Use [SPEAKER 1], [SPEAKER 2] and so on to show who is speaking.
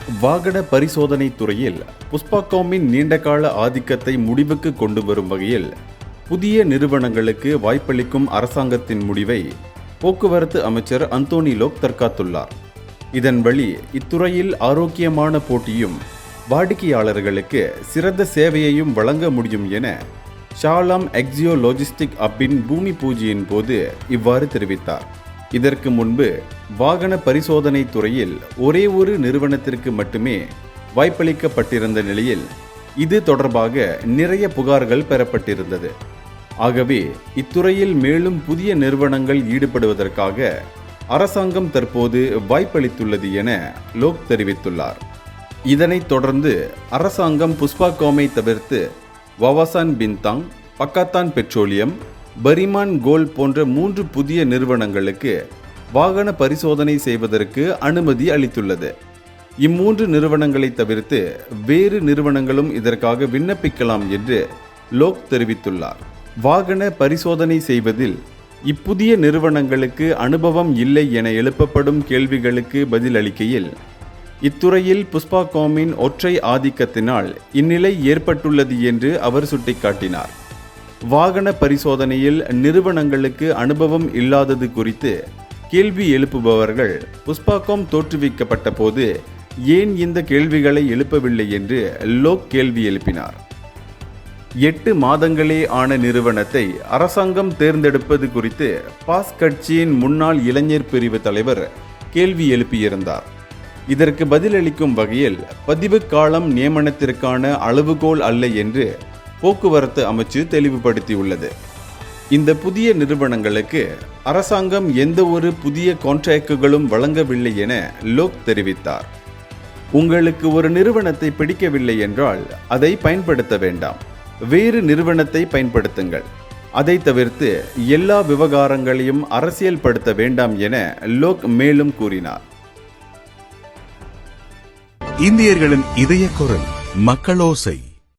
[SPEAKER 1] வாகன பரிசோதனை துறையில் புஷ்பாகாமின் நீண்டகால ஆதிக்கத்தை முடிவுக்கு கொண்டு வரும் வகையில் புதிய நிறுவனங்களுக்கு வாய்ப்பளிக்கும் அரசாங்கத்தின் முடிவை போக்குவரத்து அமைச்சர் அந்தோனி லோக் தற்காத்துள்ளார். இதன் வழி இத்துறையில் ஆரோக்கியமான போட்டியும் வாடிக்கையாளர்களுக்கு சிறந்த சேவையையும் வழங்க முடியும் என ஷாலாம் எக்ஸியோ லாஜிஸ்டிக் அப்பின் பூமி பூஜையின் போது இவ்வாறு தெரிவித்தார். இதற்கு முன்பு வாகன பரிசோதனை துறையில் ஒரே ஒரு நிறுவனத்திற்கு மட்டுமே வாய்ப்பளிக்கப்பட்டிருந்த நிலையில் இது தொடர்பாக நிறைய புகார்கள் பெறப்பட்டிருந்தது. ஆகவே இத்துறையில் மேலும் புதிய நிறுவனங்கள் ஈடுபடுவதற்காக அரசாங்கம் தற்போது வாய்ப்பளித்துள்ளது என லோக் தெரிவித்துள்ளார். இதனைத் தொடர்ந்து அரசாங்கம் புஷ்பாகாமை தவிர்த்து வவாசான் பின்தாங், பக்காத்தான் பெட்ரோலியம், பரிமான் கோல்ட் போன்ற 3 புதிய நிறுவனங்களுக்கு வாகன பரிசோதனை செய்வதற்கு அனுமதி அளித்துள்ளது. இம்மூன்று நிறுவனங்களை தவிர்த்து வேறு நிறுவனங்களும் இதற்காக விண்ணப்பிக்கலாம் என்று லோக் தெரிவித்துள்ளார். வாகன பரிசோதனை செய்வதில் இப்புதிய நிறுவனங்களுக்கு அனுபவம் இல்லை என எழுப்பப்படும் கேள்விகளுக்கு பதிலளிக்கையில் இத்துறையில் புஷ்பாகாமின் ஒற்றை ஆதிக்கத்தினால் இந்நிலை ஏற்பட்டுள்ளது என்று அவர் சுட்டிக்காட்டினார். வாகன பரிசோதனையில் நிறுவனங்களுக்கு அனுபவம் இல்லாதது குறித்து கேள்வி எழுப்புபவர்கள் புஷ்பாகாம் தோற்றுவிக்கப்பட்ட போது ஏன் இந்த கேள்விகளை எழுப்பவில்லை என்று லோக் கேள்வி எழுப்பினார். 8 மாதங்களே ஆன நிறுவனத்தை அரசாங்கம் தேர்ந்தெடுப்பது குறித்து பாஸ் கட்சியின் முன்னாள் இளைஞர் பிரிவு தலைவர் கேள்வி எழுப்பியிருந்தார். இதற்கு பதிலளிக்கும் வகையில் பதிவு காலம் நியமனத்திற்கான அளவுகோல் அல்ல என்று போக்குவரத்து அமைச்சு தெளிவுபடுத்தியுள்ளது. இந்த புதிய நிறுவனங்களுக்கு அரசாங்கம் எந்த ஒரு புதிய கான்ட்ராக்டுகளும் வழங்கவில்லை என லோக் தெரிவித்தார். உங்களுக்கு ஒரு நிறுவனத்தை பிடிக்கவில்லை என்றால் அதை பயன்படுத்த வேண்டாம், வேறு நிறுவனத்தை பயன்படுத்துங்கள். அதை தவிர்த்து எல்லா விவகாரங்களையும் அரசியல்படுத்த வேண்டாம் என லோக் மேலும் கூறினார்.
[SPEAKER 2] இந்தியர்களின் இதய குரல் மக்களோசை.